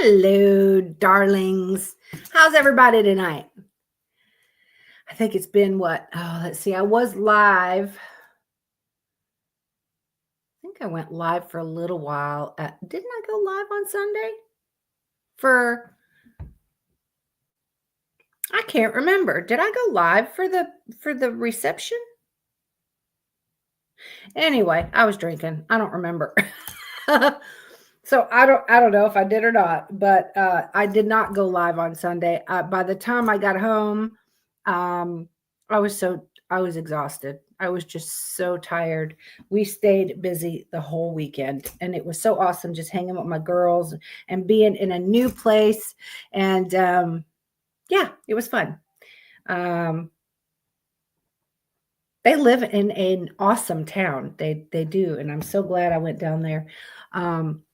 Hello, darlings. How's everybody tonight? I think it's been what? Oh, let's see. I was live. I think I went live for a little while. Didn't I go live on Sunday? I can't remember. Did I go live for the reception? Anyway, I was drinking. I don't remember. So I don't know if I did or not, but I did not go live on Sunday. By the time I got home, um, I was exhausted. I was just so tired. We stayed busy the whole weekend, and it was so awesome just hanging with my girls and being in a new place. And yeah, it was fun. Um, they live in an awesome town. They do, and I'm so glad I went down there. Um,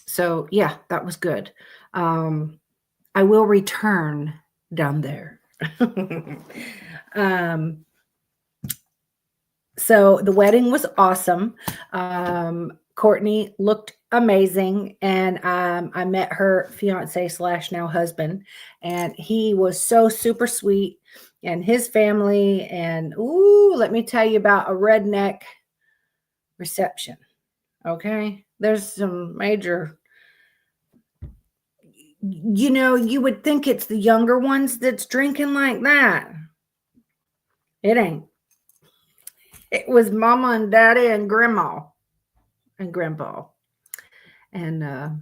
So yeah, that was good. I will return down there. um, so the wedding was awesome. Courtney looked amazing, and I met her fiance slash now husband, and he was so super sweet, and his family. And ooh, let me tell you about a redneck reception. Okay, there's some major, you would think it's the younger ones that's drinking like that. It ain't. It was mama and daddy and grandma and grandpa. And the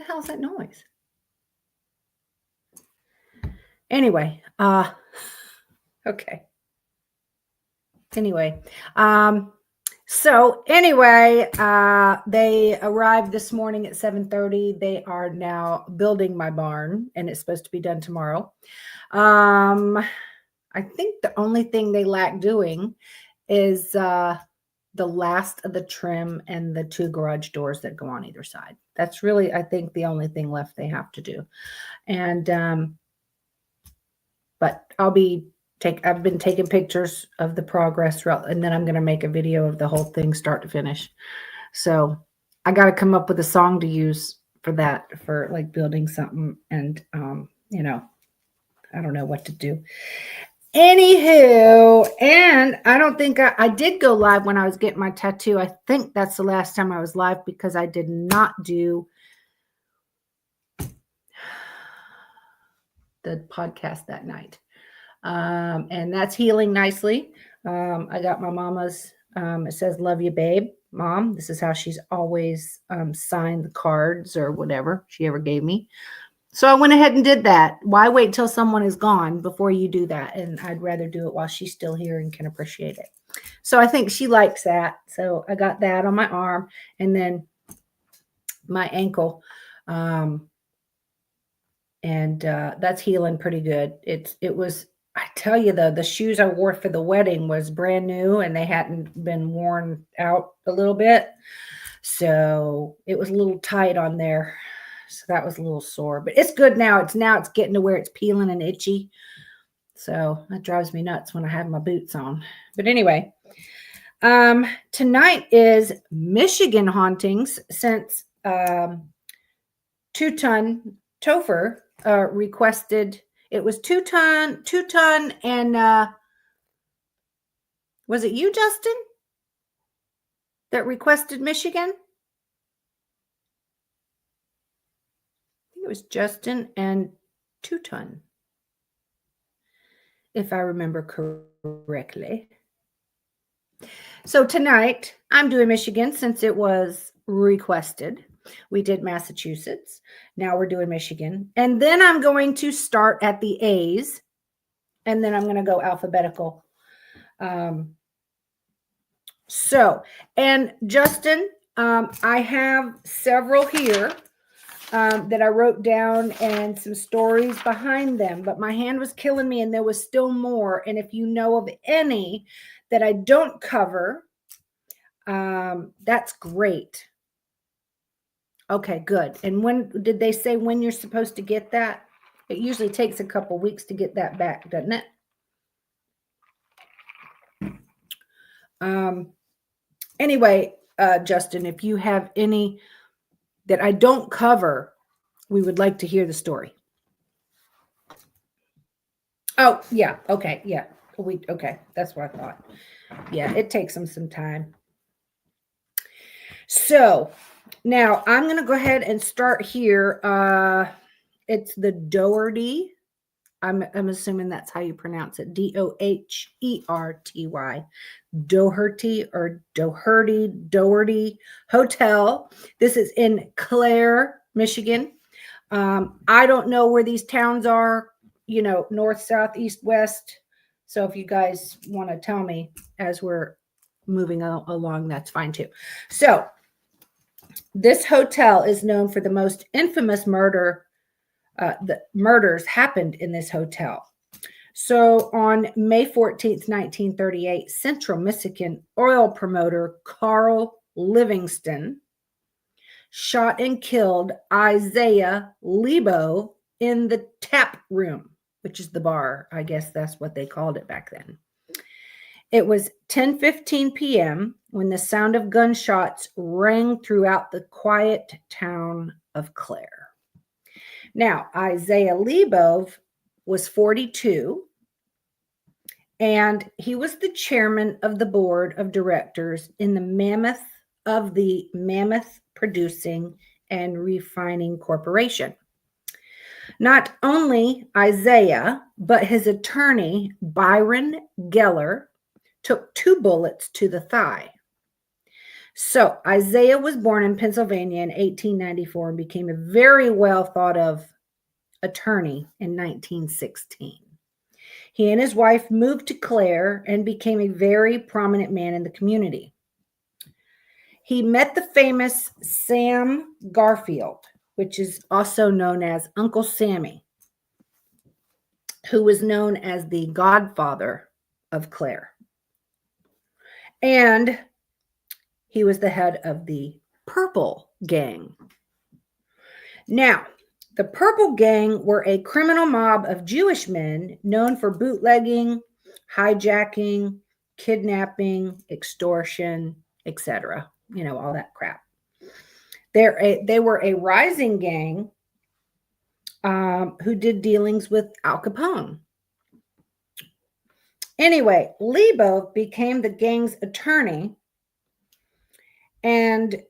hell's that noise? Anyway, okay. Anyway, so anyway, they arrived this morning at 7:30. They are now building my barn, and it's supposed to be done tomorrow. I think the only thing they lack doing is the last of the trim and the 2 garage doors that go on either side. That's really, I think, the only thing left they have to do. And but I've been taking pictures of the progress throughout, and then I'm going to make a video of the whole thing start to finish. So I got to come up with a song to use for that, for like building something. And I don't know what to do. Anywho, and I don't think I did go live when I was getting my tattoo. I think that's the last time I was live, because I did not do the podcast that night. And that's healing nicely. I got my mama's, it says, "Love you, babe." Mom, this is how she's always signed the cards or whatever she ever gave me. So I went ahead and did that. Why wait till someone is gone before you do that? And I'd rather do it while she's still here and can appreciate it. So I think she likes that. So I got that on my arm, and then my ankle. And that's healing pretty good. It was, I tell you though, the shoes I wore for the wedding was brand new, and they hadn't been worn out a little bit. So it was a little tight on there. So that was a little sore, but it's good now. It's getting to where it's peeling and itchy. So that drives me nuts when I have my boots on. But anyway, tonight is Michigan Hauntings, since 2-ton Topher requested. It was 2-ton, and was it you, Justin, that requested Michigan? It was Justin and 2-ton, if I remember correctly. So tonight I'm doing Michigan since it was requested. We did Massachusetts. Now we're doing Michigan. And then I'm going to start at the A's, and then I'm going to go alphabetical. And Justin, I have several here that I wrote down, and some stories behind them, but my hand was killing me, and there was still more. And if you know of any that I don't cover, that's great. Okay, good. And when did they say when you're supposed to get that? It usually takes a couple weeks to get that back, doesn't it? Anyway, Justin, if you have any that I don't cover, we would like to hear the story. Oh, yeah. Okay. Yeah. Okay. That's what I thought. Yeah. It takes them some time. So now I'm going to go ahead and start here. It's the Doherty. I'm assuming that's how you pronounce it. Doherty. Doherty or Doherty Hotel. This is in Clare, Michigan. I don't know where these towns are, north, south, east, west. So if you guys want to tell me as we're moving along, that's fine too. So this hotel is known for the most infamous murder. The murders happened in this hotel. So on May 14th, 1938, Central Michigan oil promoter Carl Livingston shot and killed Isaiah Lebo in the tap room, which is the bar. I guess that's what they called it back then. It was 10:15 p.m. when the sound of gunshots rang throughout the quiet town of Clare. Now, Isaiah Lebo was 42, and he was the chairman of the board of directors in the Mammoth Producing and Refining Corporation. Not only Isaiah, but his attorney, Byron Geller, took 2 bullets to the thigh. So Isaiah was born in Pennsylvania in 1894 and became a very well thought of attorney in 1916. He and his wife moved to Clare and became a very prominent man in the community. He met the famous Sam Garfield, which is also known as Uncle Sammy, who was known as the godfather of Clare. And he was the head of the Purple Gang. Now, the Purple Gang were a criminal mob of Jewish men known for bootlegging, hijacking, kidnapping, extortion, etc. All that crap. They were a rising gang who did dealings with Al Capone. Anyway, Lebo became the gang's attorney and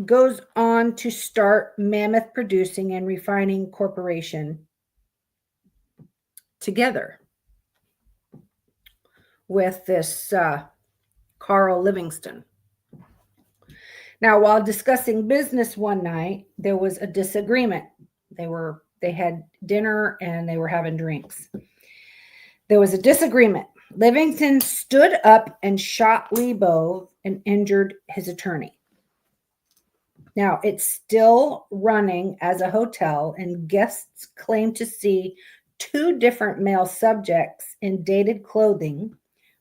goes on to start Mammoth Producing and Refining Corporation together with this Carl Livingston. Now, while discussing business one night, there was a disagreement. They had dinner and they were having drinks. There was a disagreement. Livingston stood up and shot Lebo and injured his attorney. Now, it's still running as a hotel, and guests claim to see 2 different male subjects in dated clothing,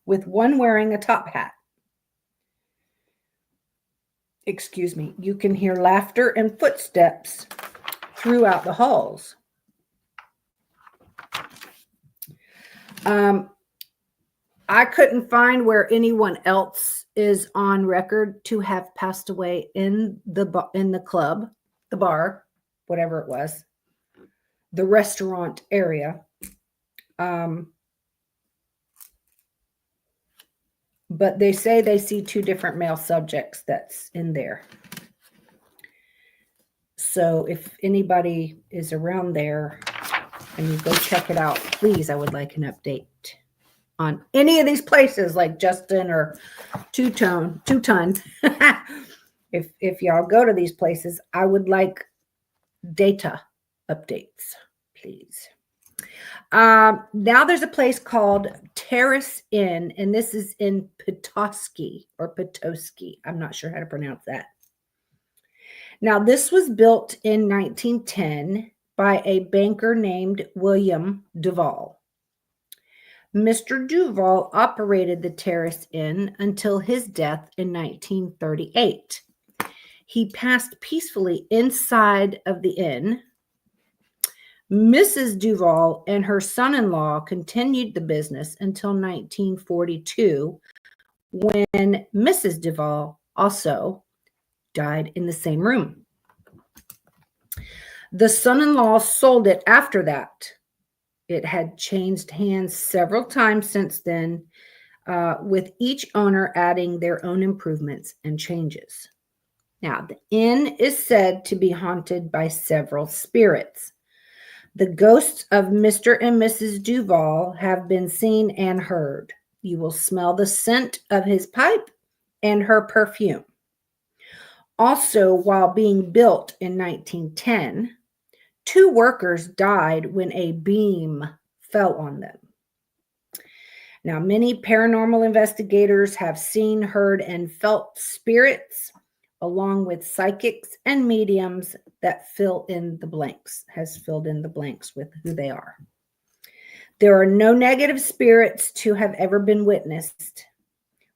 with one wearing a top hat. Excuse me. You can hear laughter and footsteps throughout the halls. I couldn't find where anyone else is on record to have passed away in the club, the bar, whatever it was, the restaurant area. But they say they see 2 different male subjects that's in there. So if anybody is around there and you go check it out, please, I would like an update on any of these places like Justin or Two Ton. If y'all go to these places, I would like data updates, please. Now there's a place called Terrace Inn, and this is in Petoskey. I'm not sure how to pronounce that. Now, this was built in 1910 by a banker named William Duval. Mr. Duval operated the Terrace Inn until his death in 1938. He passed peacefully inside of the inn. Mrs. Duval and her son-in-law continued the business until 1942, when Mrs. Duval also died in the same room. The son-in-law sold it after that. It had changed hands several times since then, with each owner adding their own improvements and changes. Now, the inn is said to be haunted by several spirits. The ghosts of Mr. and Mrs. Duval have been seen and heard. You will smell the scent of his pipe and her perfume. Also, while being built in 1910, 2 workers died when a beam fell on them. Now, many paranormal investigators have seen, heard, and felt spirits, along with psychics and mediums that fill in the blanks, has filled in the blanks with who they are. There are no negative spirits to have ever been witnessed.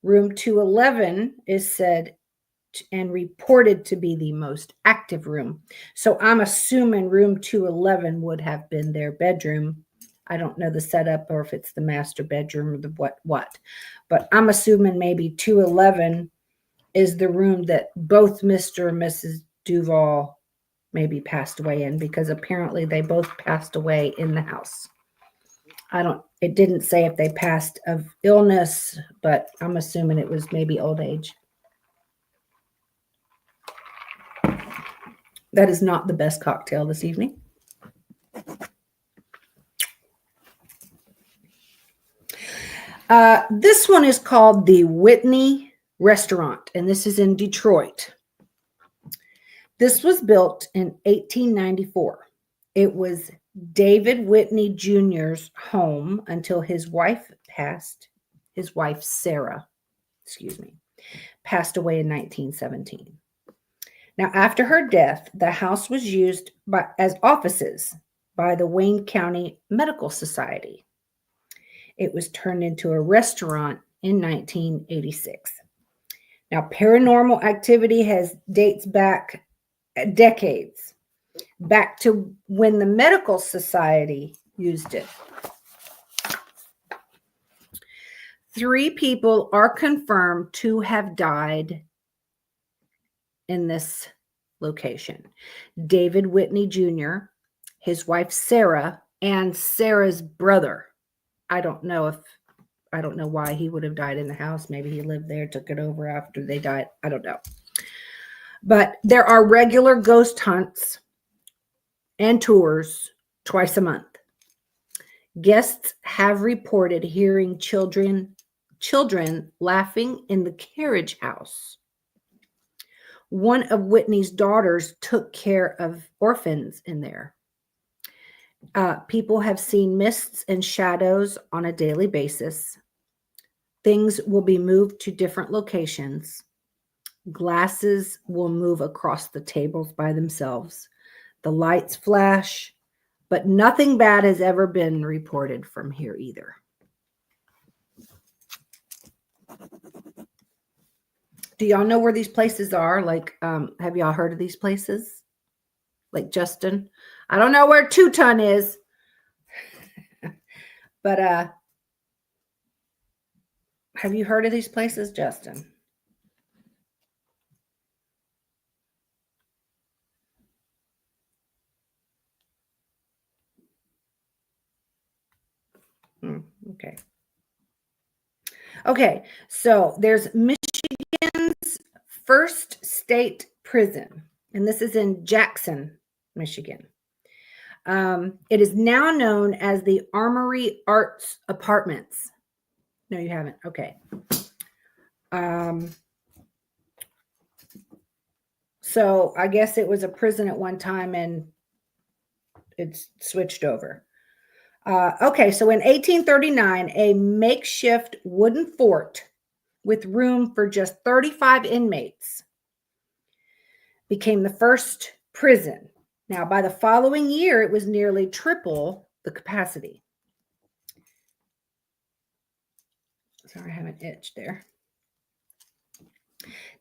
Room 211 is said and reported to be the most active room. So I'm assuming room 211 would have been their bedroom. I don't know the setup or if it's the master bedroom or the what. But I'm assuming maybe 211 is the room that both Mr. and Mrs. Duval maybe passed away in, because apparently they both passed away in the house. It didn't say if they passed of illness, but I'm assuming it was maybe old age. That is not the best cocktail this evening. This one is called the Whitney Restaurant, and this is in Detroit. This was built in 1894. It was David Whitney Jr.'s home until his wife passed. His wife, Sarah, passed away in 1917. Now, after her death, the house was used as offices by the Wayne County Medical Society. It was turned into a restaurant in 1986. Now, paranormal activity dates back decades, back to when the Medical Society used it. 3 people are confirmed to have died in this location. David Whitney Jr., his wife Sarah, and Sarah's brother. I don't know why he would have died in the house. Maybe he lived there, took it over after they died. I don't know. But there are regular ghost hunts and tours twice a month. Guests have reported hearing children laughing in the carriage house. One of Whitney's daughters took care of orphans in there. People have seen mists and shadows on a daily basis. Things will be moved to different locations. Glasses will move across the tables by themselves. The lights flash, but nothing bad has ever been reported from here either. Do y'all know where these places are? Like, have y'all heard of these places? Like Justin? I don't know where Two Ton is, but have you heard of these places, Justin? Okay. Okay, so there's Michigan's first state prison, and this is in Jackson, Michigan. It is now known as the Armory Arts Apartments. No, you haven't. Okay. So I guess it was a prison at one time and it's switched over. Okay, so in 1839, a makeshift wooden fort with room for just 35 inmates became the first prison. Now, by the following year, it was nearly triple the capacity. Sorry, I have an itch there.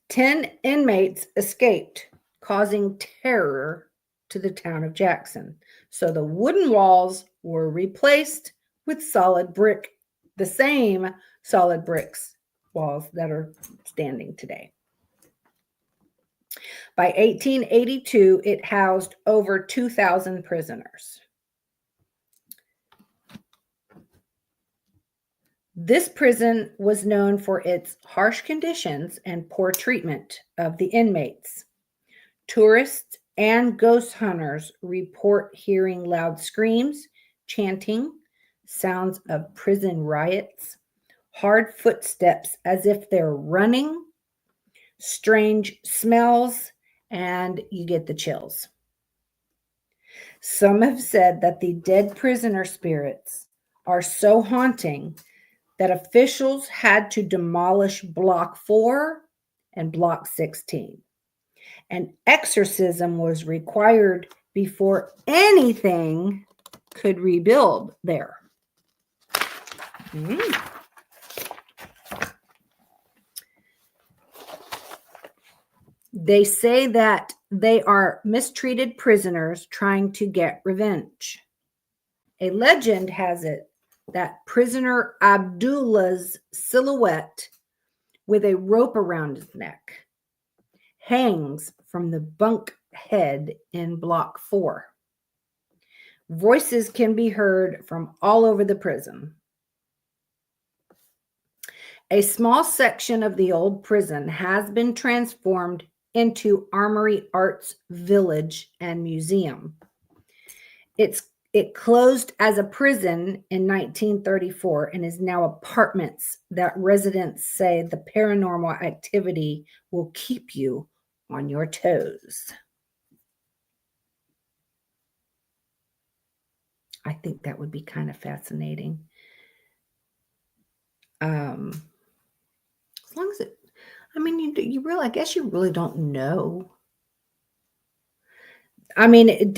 10 inmates escaped, causing terror to the town of Jackson. So the wooden walls were replaced with solid brick, the same solid bricks walls that are standing today. By 1882, it housed over 2,000 prisoners. This prison was known for its harsh conditions and poor treatment of the inmates. Tourists and ghost hunters report hearing loud screams, chanting, sounds of prison riots, hard footsteps as if they're running, strange smells, and you get the chills. Some have said that the dead prisoner spirits are so haunting that officials had to demolish Block 4 and Block 16. An exorcism was required before anything could rebuild there. They say that they are mistreated prisoners trying to get revenge. A legend has it that prisoner Abdullah's silhouette with a rope around his neck hangs from the bunk head in Block 4. Voices can be heard from all over the prison. A small section of the old prison has been transformed into Armory Arts Village and Museum. It closed as a prison in 1934 and is now apartments that residents say the paranormal activity will keep you on your toes. I think that would be kind of fascinating. As long as it, I mean, you really, I guess you really don't know. I mean,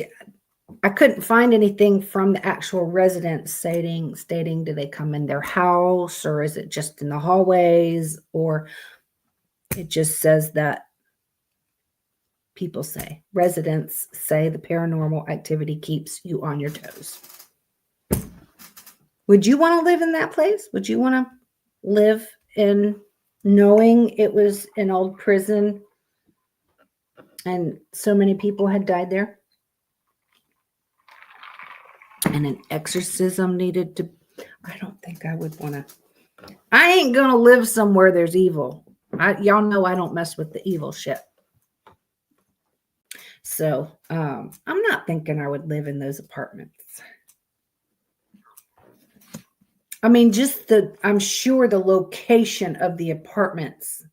I couldn't find anything from the actual residents stating do they come in their house, or is it just in the hallways, or it just says that residents say the paranormal activity keeps you on your toes. Would you want to live in that place? Would you want to live in knowing it was an old prison and so many people had died there? And an exorcism needed to, I don't think I would want to. I ain't going to live somewhere there's evil. Y'all know I don't mess with the evil shit. So I'm not thinking I would live in those apartments. I mean, I'm sure the location of the apartments,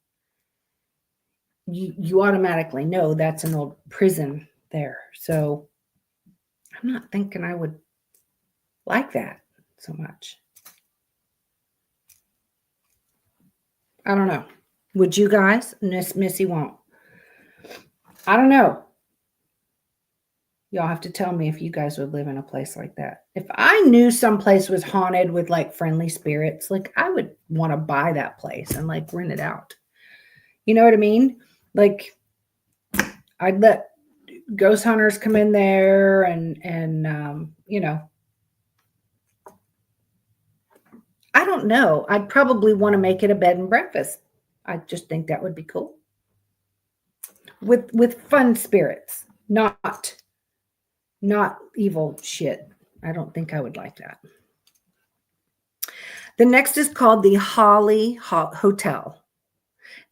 you automatically know that's an old prison there. So I'm not thinking I would like that so much. I don't know. Would you guys? Missy won't. I don't know. Y'all have to tell me if you guys would live in a place like that. If I knew some place was haunted with like friendly spirits, like I would want to buy that place and like rent it out. You know what I mean? Like I'd let ghost hunters come in there and you know, I don't know. I'd probably want to make it a bed and breakfast. I just think that would be cool. With fun spirits, not evil shit. I don't think I would like that. The next is called the Holly Hotel.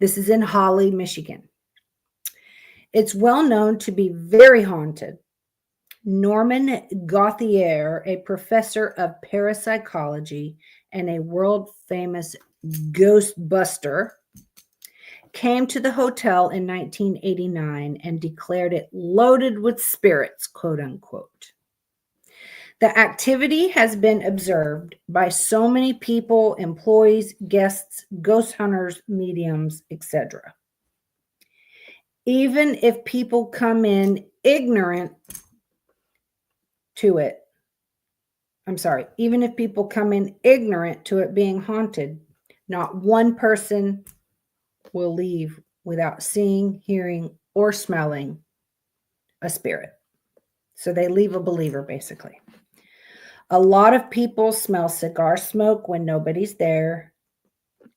This is in Holly, Michigan. It's well known to be very haunted. Norman Gauthier, a professor of parapsychology and a world-famous ghostbuster, came to the hotel in 1989 and declared it loaded with spirits, quote unquote. The activity has been observed by so many people, employees, guests, ghost hunters, mediums, etc. Even if people come in ignorant to it, even if people come in ignorant to it being haunted, not one person will leave without seeing, hearing, or smelling a spirit. So they leave a believer, basically. A lot of people smell cigar smoke when nobody's there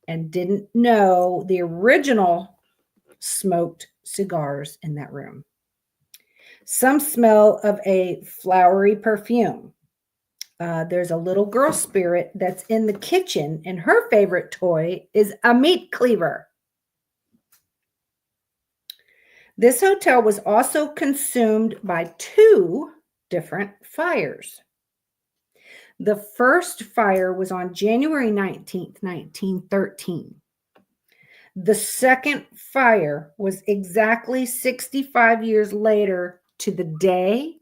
and didn't know the original smoked cigars in that room. Some smell of a flowery perfume. There's a little girl spirit that's in the kitchen, and her favorite toy is a meat cleaver. This hotel was also consumed by 2 different fires. The first fire was on January 19th, 1913. The second fire was exactly 65 years later to the day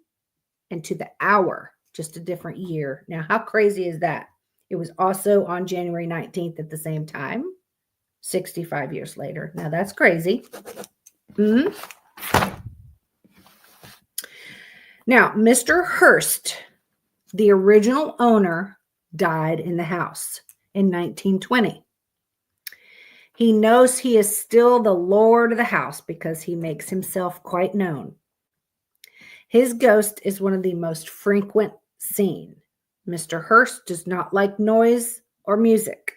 and to the hour, just a different year. Now, how crazy is that? It was also on January 19th at the same time, 65 years later. Now, that's crazy. Mm-hmm. Now, Mr. Hurst, the original owner, died in the house in 1920. He knows he is still the lord of the house because he makes himself quite known. His ghost is one of the most frequent seen. Mr. Hurst does not like noise or music.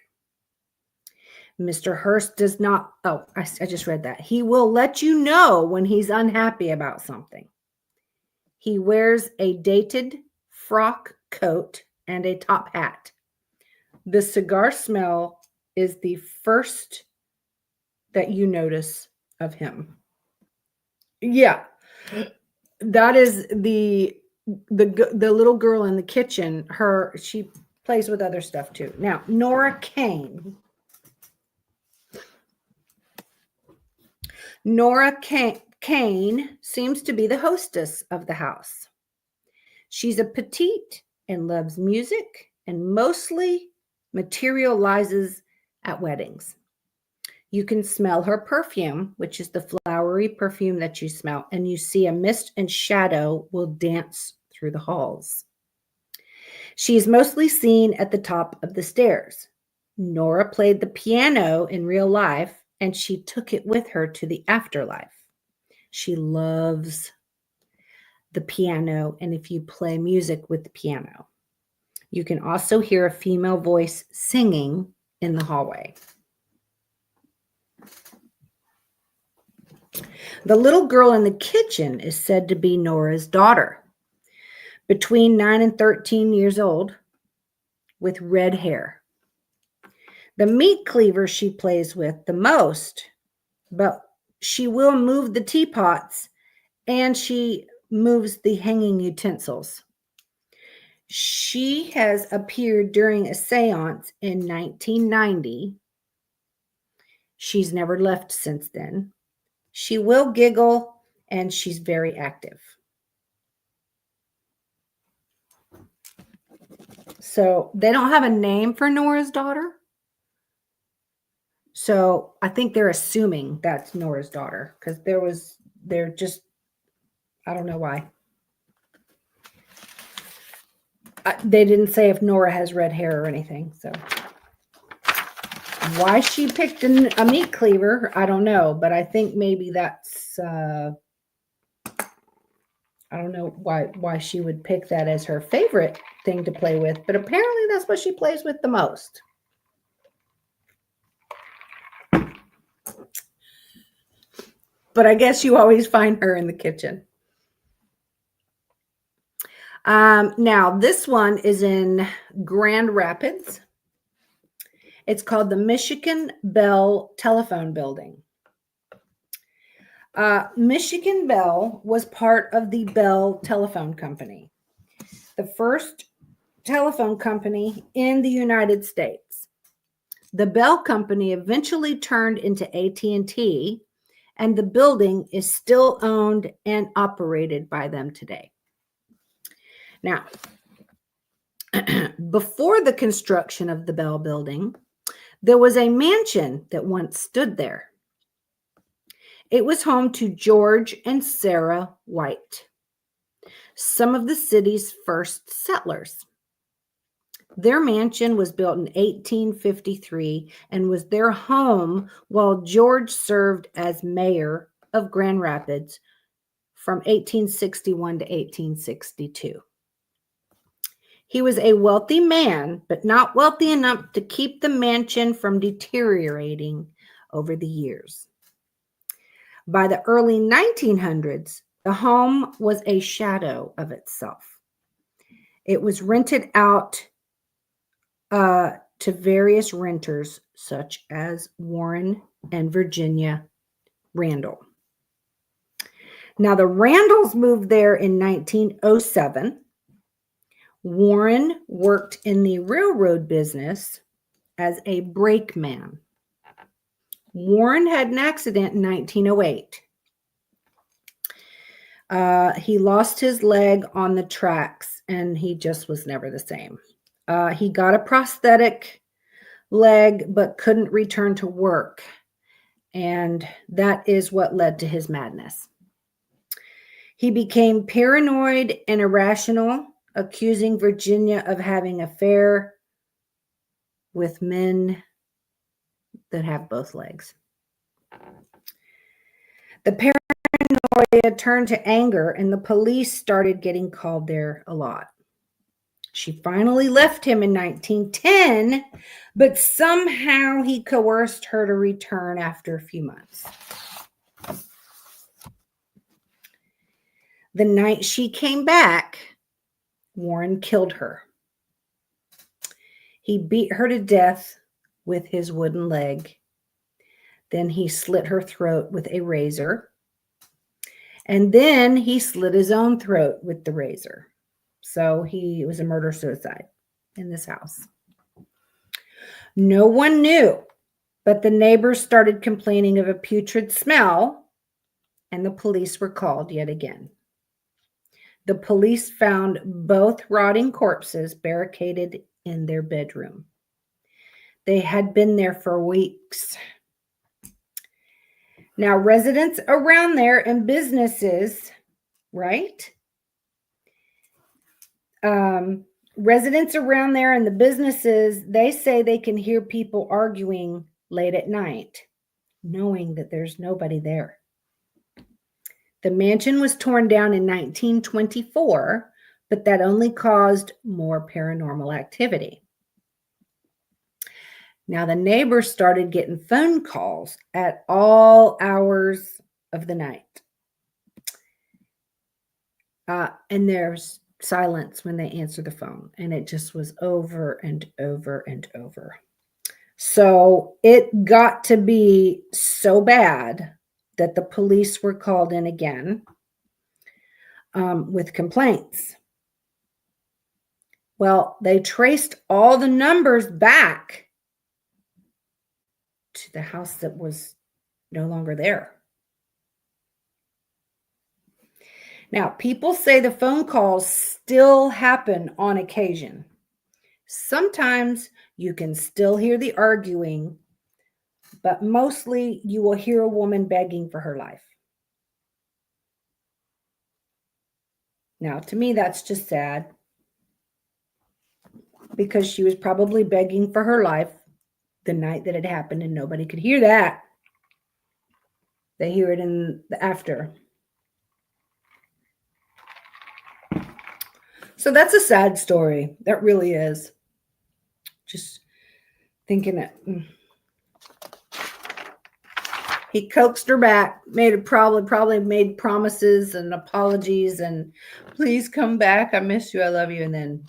Mr. Hurst does not, I just read that. He will let you know when he's unhappy about something. He wears a dated frock coat and a top hat. The cigar smell is the first that you notice of him. Yeah, that is the little girl in the kitchen. She plays with other stuff too. Now, Nora Kane. Nora Kane seems to be the hostess of the house. She's a petite and loves music and mostly materializes at weddings. You can smell her perfume, which is the flowery perfume that you smell, and you see a mist and shadow will dance through the halls. She is mostly seen at the top of the stairs. Nora played the piano in real life, and she took it with her to the afterlife. She loves the piano, and if you play music with the piano, you can also hear a female voice singing in the hallway. The little girl in the kitchen is said to be Nora's daughter, between 9 and 13 years old, with red hair. The meat cleaver she plays with the most, but she will move the teapots and she moves the hanging utensils. She has appeared during a seance in 1990. She's never left since then. She will giggle, and she's very active. So they don't have a name for Nora's daughter. So I think they're assuming that's Nora's daughter because they're just, I don't know why. They didn't say if Nora has red hair or anything. So why she picked a meat cleaver, I don't know. But I think maybe that's, I don't know why she would pick that as her favorite thing to play with. But apparently that's what she plays with the most. But I guess you always find her in the kitchen. Now, this one is in Grand Rapids. It's called the Michigan Bell Telephone Building. Michigan Bell was part of the Bell Telephone Company, the first telephone company in the United States. The Bell Company eventually turned into AT&T, and the building is still owned and operated by them today. Now, before the construction of the Bell Building, there was a mansion that once stood there. It was home to George and Sarah White, some of the city's first settlers. Their mansion was built in 1853 and was their home while George served as mayor of Grand Rapids from 1861 to 1862. He was a wealthy man, but not wealthy enough to keep the mansion from deteriorating over the years. By the early 1900s, the home was a shadow of itself. It was rented out to various renters, such as Warren and Virginia Randall. Now, the Randalls moved there in 1907. Warren worked in the railroad business as a brakeman. Warren had an accident in 1908. He lost his leg on the tracks, and he just was never the same. He got a prosthetic leg, but couldn't return to work. And that is what led to his madness. He became paranoid and irrational, accusing Virginia of having an affair with men that have both legs. The paranoia turned to anger, and the police started getting called there a lot. She finally left him in 1910, but somehow he coerced her to return after a few months. The night she came back, Warren killed her. He beat her to death with his wooden leg. Then he slit her throat with a razor. And then he slit his own throat with the razor. So it was a murder-suicide in this house. No one knew, but the neighbors started complaining of a putrid smell, and the police were called yet again. The police found both rotting corpses barricaded in their bedroom. They had been there for weeks. Now, residents around there and businesses, right? Residents around there and the businesses, they say they can hear people arguing late at night, knowing that there's nobody there. The mansion was torn down in 1924, but that only caused more paranormal activity. Now, the neighbors started getting phone calls at all hours of the night. And there's silence when they answer the phone. And it just was over and over and over. So it got to be so bad that the police were called in again with complaints. Well, they traced all the numbers back to the house that was no longer there. Now, people say the phone calls still happen on occasion. Sometimes you can still hear the arguing, but mostly you will hear a woman begging for her life. Now, to me, that's just sad, because she was probably begging for her life the night that it happened, and nobody could hear that. They hear it in the after. So that's a sad story. That really is. Just thinking it. He coaxed her back, probably made promises and apologies and please come back. I miss you. I love you. And then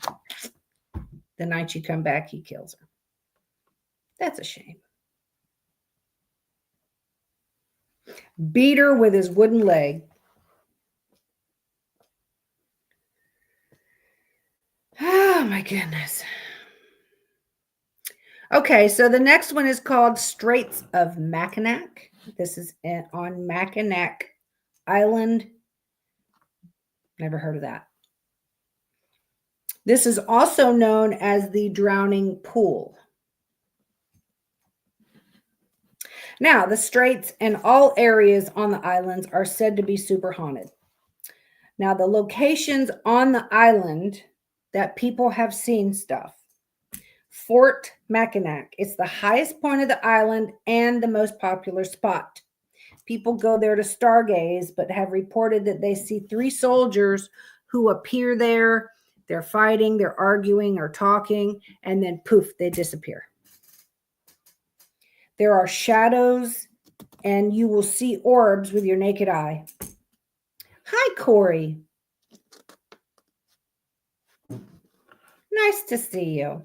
the night you come back, he kills her. That's a shame. Beat her with his wooden leg. Oh my goodness. Okay, so the next one is called Straits of Mackinac. This is on Mackinac Island. Never heard of that. This is also known as the Drowning Pool. Now, the straits and all areas on the islands are said to be super haunted. Now, the locations on the island that people have seen stuff. Fort Mackinac. It's the highest point of the island and the most popular spot. People go there to stargaze, but have reported that they see 3 soldiers who appear there. They're fighting, they're arguing or talking, and then poof, they disappear. There are shadows, and you will see orbs with your naked eye. Hi, Corey. Nice to see you.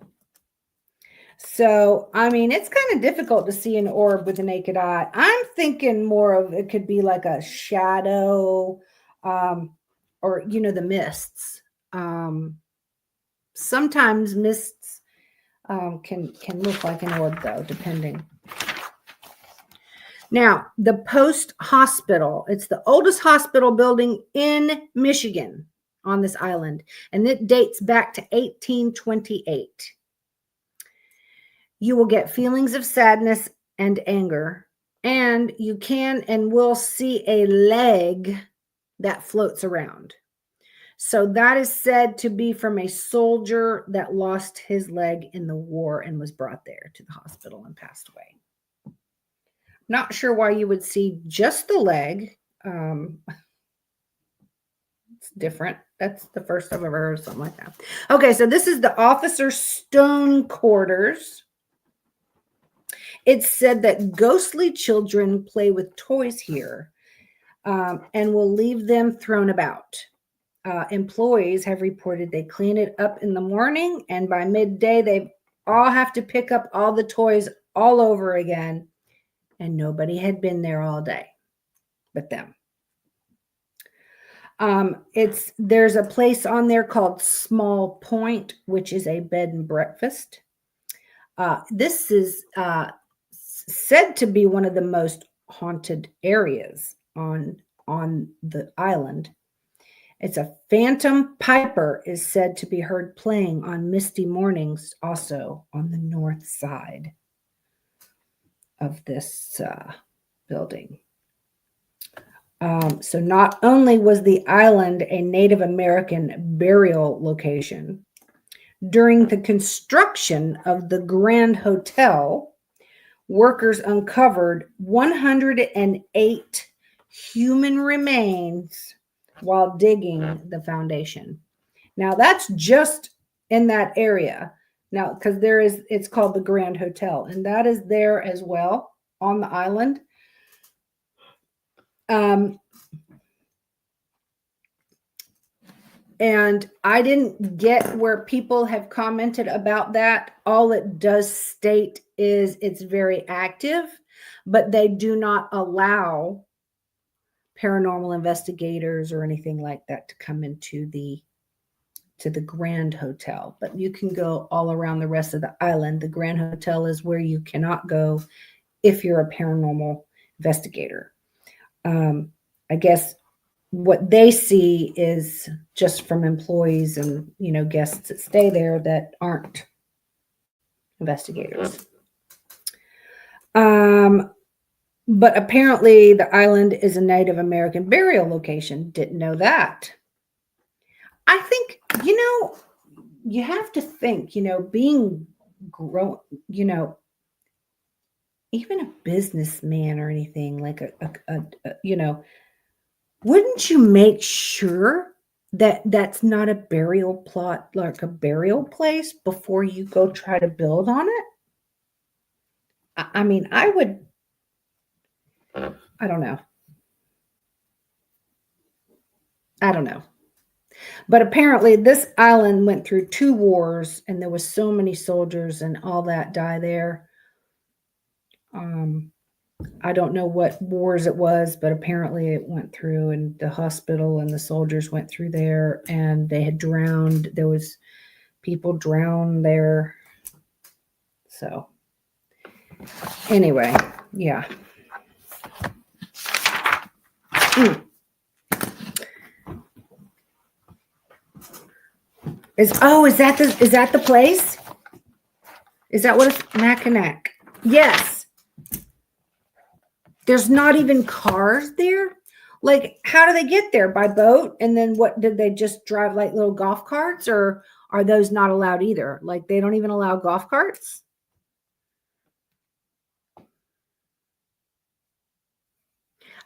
So, I mean, it's kind of difficult to see an orb with the naked eye. I'm thinking more of it could be like a shadow, or, the mists. Sometimes mists can look like an orb, though, depending. Now, the Post Hospital, it's the oldest hospital building in Michigan on this island, and it dates back to 1828. You will get feelings of sadness and anger, and you can and will see a leg that floats around. So that is said to be from a soldier that lost his leg in the war and was brought there to the hospital and passed away. Not sure why you would see just the leg. It's different. That's the first I've ever heard of something like that. Okay, so this is the Officer Stone quarters. It's said that ghostly children play with toys here and will leave them thrown about. Employees have reported they clean it up in the morning, and by midday, they all have to pick up all the toys all over again, and nobody had been there all day but them. There's a place on there called Small Point, which is a bed and breakfast. This is said to be one of the most haunted areas on the island. It's a phantom piper is said to be heard playing on misty mornings, also on the north side of this building. So not only was the island a Native American burial location, during the construction of the Grand Hotel, workers uncovered 108 human remains while digging the foundation. Now that's just in that area. Now, because it's called the Grand Hotel, and that is there as well on the island. And I didn't get where people have commented about that. All it does state is it's very active, but they do not allow paranormal investigators or anything like that to come into the Grand Hotel. But you can go all around the rest of the island. The Grand Hotel is where you cannot go if you're a paranormal investigator. I guess what they see is just from employees and, guests that stay there that aren't investigators. But apparently the island is a Native American burial location. Didn't know that. I think, you have to think, being grown, even a businessman or anything like wouldn't you make sure that that's not a burial plot, like a burial place, before you go try to build on it? I mean, I would. I don't know. But apparently this island went through 2 wars, and there was so many soldiers and all that die there. I don't know what wars it was, but apparently it went through, and the hospital and the soldiers went through there, and they had drowned. There was people drowned there. So anyway, yeah. Is that the place? Is that what it's Mackinac? Yes. There's not even cars there. Like, how do they get there? By boat? And then what, did they just drive like little golf carts, or are those not allowed either? Like, they don't even allow golf carts?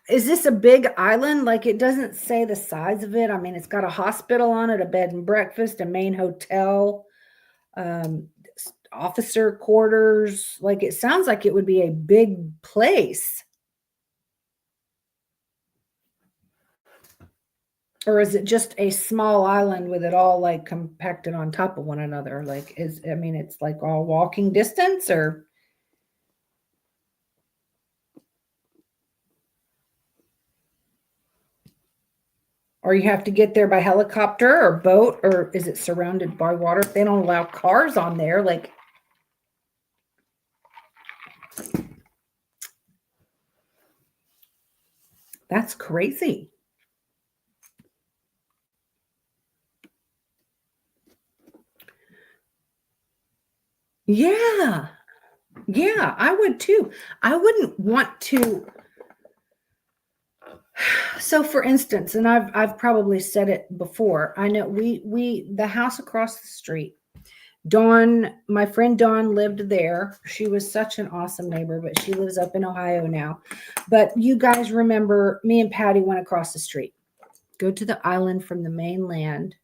Is this a big island? Like, it doesn't say the size of it. I mean, it's got a hospital on it, a bed and breakfast, a main hotel, officer quarters. Like, it sounds like it would be a big place. Or is it just a small island with it all like compacted on top of one another? Like, I mean, it's like all walking distance, or you have to get there by helicopter or boat, or is it surrounded by water? They don't allow cars on there. Like, that's crazy. Yeah. Yeah, I would too. I wouldn't want to. So for instance, and I've probably said it before. I know the house across the street. Dawn, my friend Dawn lived there. She was such an awesome neighbor, but she lives up in Ohio now. But you guys remember me and Patty went across the street. Go to the island from the mainland.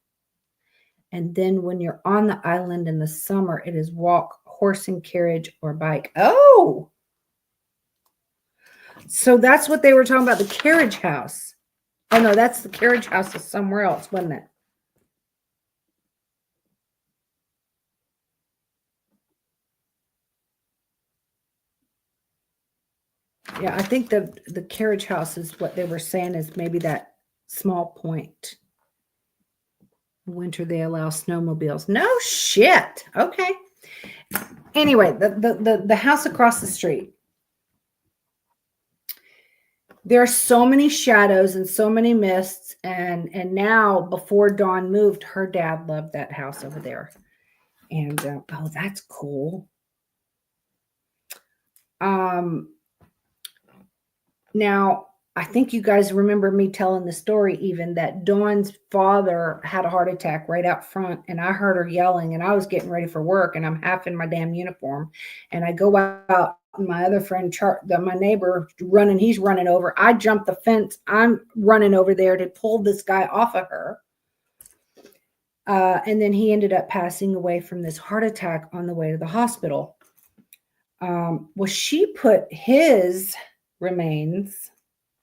And then when you're on the island in the summer, it is walk, horse and carriage, or bike. Oh, so that's what they were talking about, the carriage house. Oh no, that's the carriage house is somewhere else, wasn't it? Yeah, I think the carriage house is what they were saying is maybe that small point. Winter they allow snowmobiles. No shit. Okay. Anyway, the house across the street. There are so many shadows and so many mists, and now before Dawn moved, her dad loved that house over there. And oh, that's cool. Now, I think you guys remember me telling the story even that Dawn's father had a heart attack right out front, and I heard her yelling, and I was getting ready for work, and I'm half in my damn uniform, and I go out, and my other friend, my neighbor, running, he's running over. I jump the fence. I'm running over there to pull this guy off of her. And then he ended up passing away from this heart attack on the way to the hospital. Well, she put his remains,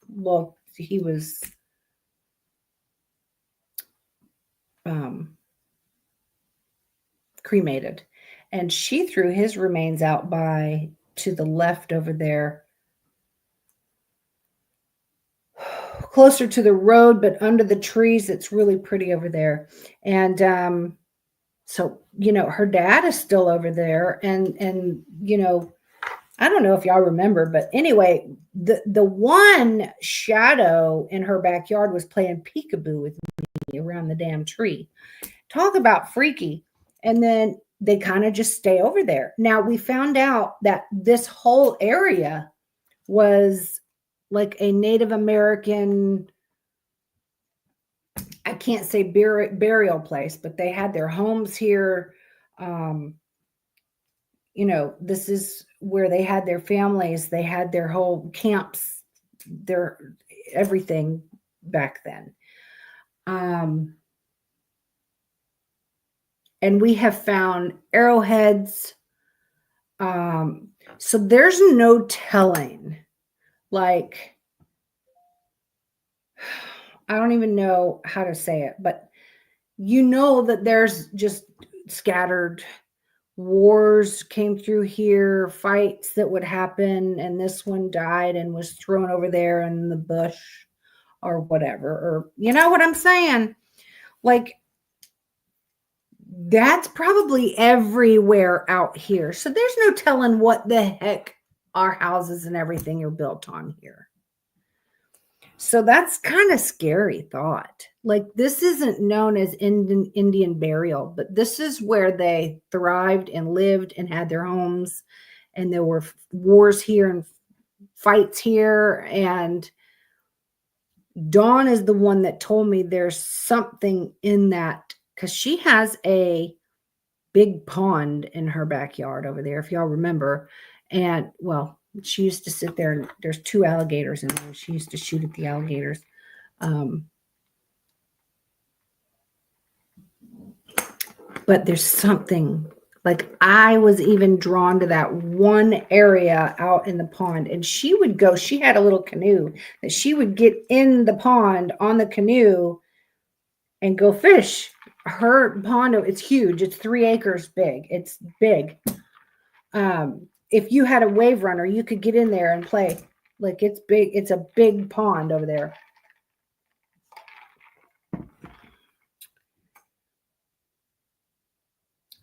well, he was cremated, and she threw his remains out to the left over there, closer to the road, but under the trees. It's really pretty over there. And so, her dad is still over there, and I don't know if y'all remember, but anyway, the one shadow in her backyard was playing peekaboo with me around the damn tree. Talk about freaky. And then they kind of just stay over there. Now, we found out that this whole area was like a Native American, I can't say burial place, but they had their homes here. This is where they had their families. They had their whole camps, their everything back then. And we have found arrowheads. So there's no telling, like, I don't even know how to say it, but that there's just scattered wars came through here, fights that would happen, and this one died and was thrown over there in the bush or whatever, or you know what I'm saying? Like, that's probably everywhere out here. So there's no telling what the heck our houses and everything are built on here. So that's kind of scary thought. Like, this isn't known as Indian burial, but this is where they thrived and lived and had their homes, and there were wars here and fights here. And Dawn is the one that told me there's something in that, because she has a big pond in her backyard over there, if y'all remember. And well, She used to sit there, and there's 2 alligators in there. She used to shoot at the alligators. But there's something, like, I was even drawn to that one area out in the pond, and she would go, she had a little canoe that she would get in the pond on the canoe and go fish. Her pond, it's huge. It's 3 acres big. It's big. If you had a wave runner, you could get in there and play. Like, it's big. It's a big pond over there.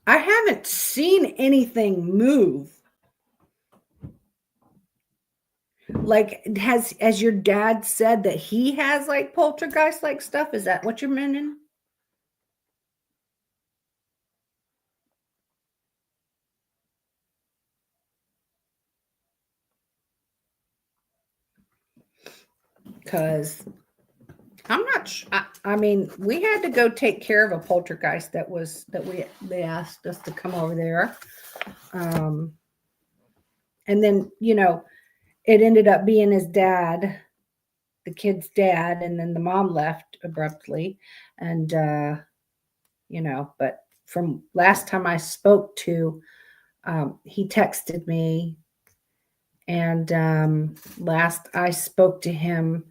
I haven't seen anything move. Like, as your dad said that he has like poltergeist like stuff? Is that what you're meaning? Because I'm not sure. I mean, we had to go take care of a poltergeist they asked us to come over there. And then, it ended up being his dad, the kid's dad, and then the mom left abruptly. And, but from last time I spoke to, he texted me, and last I spoke to him,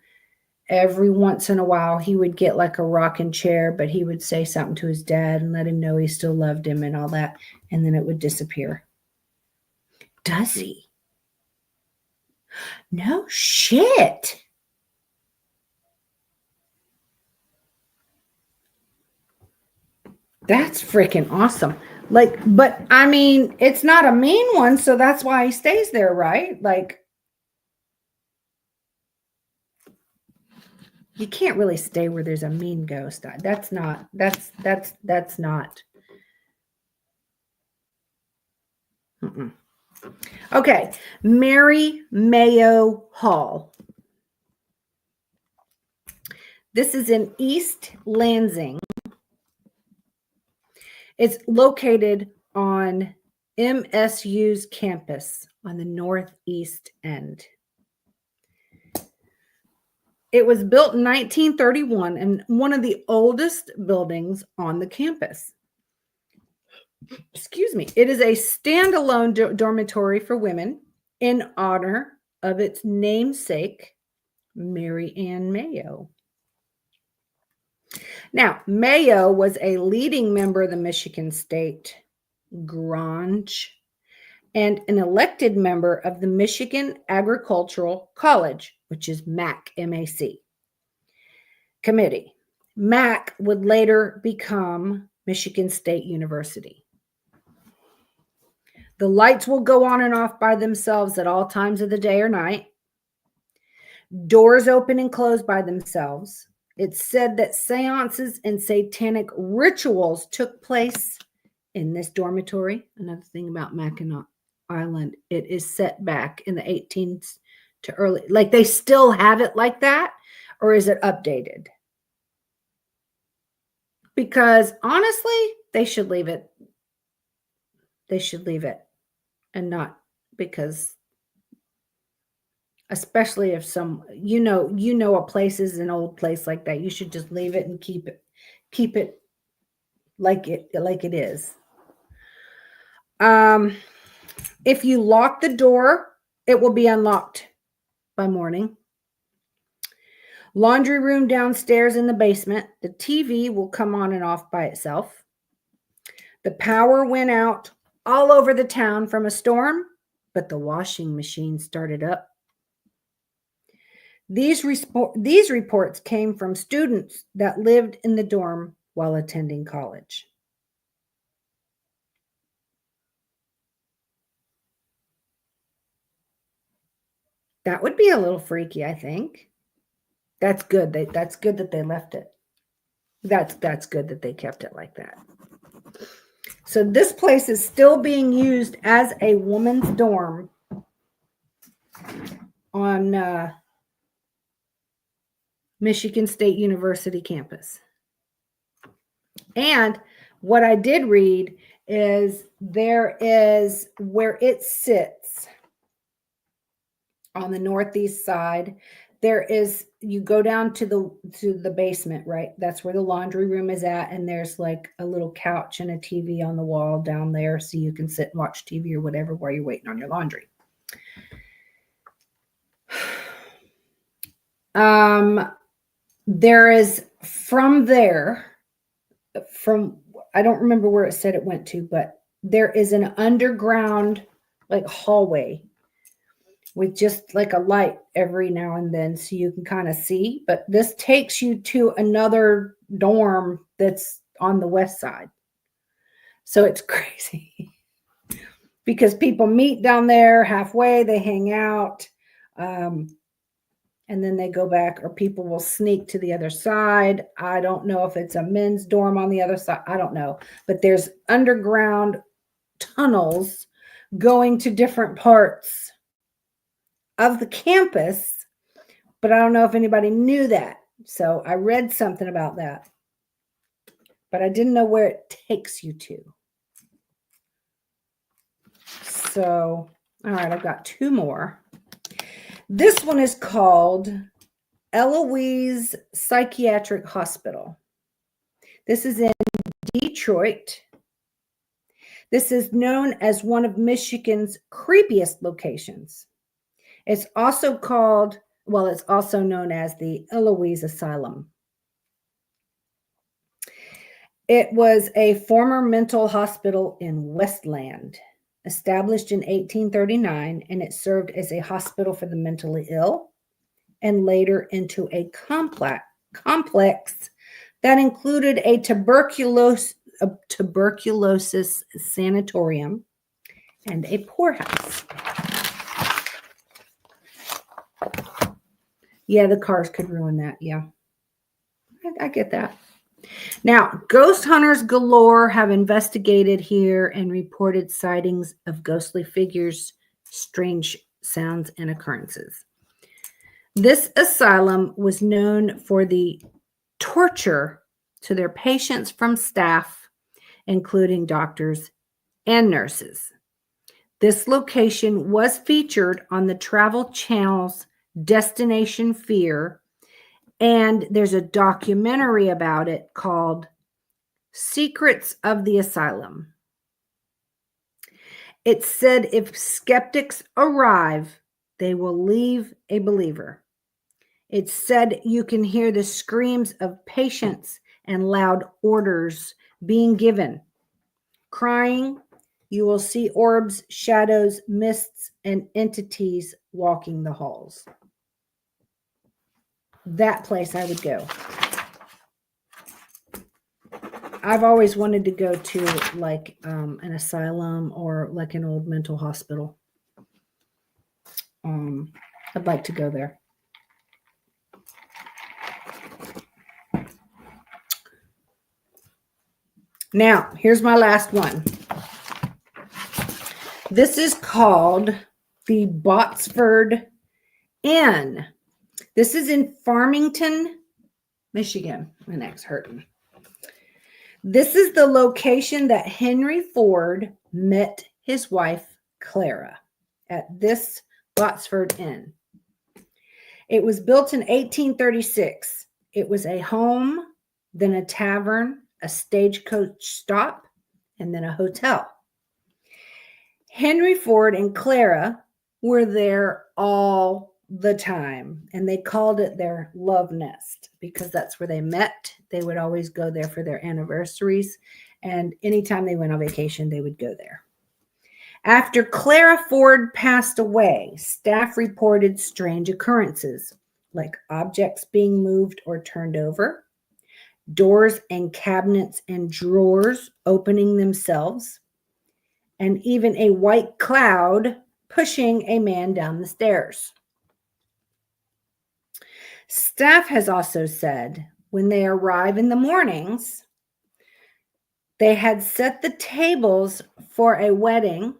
every once in a while he would get like a rocking chair, but he would say something to his dad and let him know he still loved him and all that, and then it would disappear. Does he? No shit. That's freaking awesome. Like, but I mean, it's not a mean one, so that's why he stays there, right? Like, you can't really stay where there's a mean ghost. That's not. Mm-mm. Okay, Mary Mayo Hall. This is in East Lansing. It's located on MSU's campus on the northeast end. It was built in 1931 and one of the oldest buildings on the campus. Excuse me. It is a standalone dormitory for women in honor of its namesake, Mary Ann Mayo. Now, Mayo was a leading member of the Michigan State Grange and an elected member of the Michigan Agricultural College, which is MAC, M-A-C, committee. MAC would later become Michigan State University. The lights will go on and off by themselves at all times of the day or night. Doors open and close by themselves. It's said that seances and satanic rituals took place in this dormitory. Another thing about Mackinac Island, it is set back in the 18th to early, like they still have it like that, or is it updated? Because honestly, they should leave it. They should leave it and not, because especially if a place is an old place like that, you should just leave it and keep it like it is. If you lock the door, it will be unlocked by morning. Laundry room downstairs in the basement. The TV will come on and off by itself. The power went out all over the town from a storm, but the washing machine started up. These reports came from students that lived in the dorm while attending college. That would be a little freaky, I think. That's good. That's good that they left it. That's good that they kept it like that. So this place is still being used as a woman's dorm on Michigan State University campus. And what I did read is there is, where it sits, on the northeast side. You go down to the basement, right? That's where the laundry room is at, and there's like a little couch and a TV on the wall down there, so you can sit and watch TV or whatever while you're waiting on your laundry. There is from I don't remember where it said it went to, but there is an underground like hallway with just like a light every now and then so you can kind of see. But this takes you to another dorm that's on the west side. So it's crazy because people meet down there halfway, they hang out, and then they go back, or people will sneak to the other side. I don't know if it's a men's dorm on the other side. I don't know. But there's underground tunnels going to different parts of the campus, but I don't know if anybody knew that. So I read something about that, but I didn't know where it takes you to. So, all right, I've got two more. This one is called Eloise Psychiatric Hospital. This is in Detroit. This is known as one of Michigan's creepiest locations. It's also known as the Eloise Asylum. It was a former mental hospital in Westland, established in 1839, and it served as a hospital for the mentally ill, and later into a complex that included a tuberculosis sanatorium and a poorhouse. Yeah, the cars could ruin that. Yeah, I get that. Now, ghost hunters galore have investigated here and reported sightings of ghostly figures, strange sounds, and occurrences. This asylum was known for the torture to their patients from staff, including doctors and nurses. This location was featured on the Travel Channel's Destination Fear, and there's a documentary about it called Secrets of the Asylum. It said if skeptics arrive, they will leave a believer. It said you can hear the screams of patients and loud orders being given. Crying, you will see orbs, shadows, mists, and entities walking the halls. That place I would go. I've always wanted to go to like an asylum or like an old mental hospital. I'd like to go there. Now, here's my last one. This is called the Botsford Inn. This is in Farmington, Michigan. My neck's hurting. This is the location that Henry Ford met his wife, Clara, at this Botsford Inn. It was built in 1836. It was a home, then a tavern, a stagecoach stop, and then a hotel. Henry Ford and Clara were there all the time, and they called it their love nest because that's where they met. They would always go there for their anniversaries, and anytime they went on vacation, they would go there. After Clara Ford passed away, staff reported strange occurrences, like objects being moved or turned over, doors and cabinets and drawers opening themselves, and even a white cloud pushing a man down the stairs. Staff has also said when they arrive in the mornings, they had set the tables for a wedding.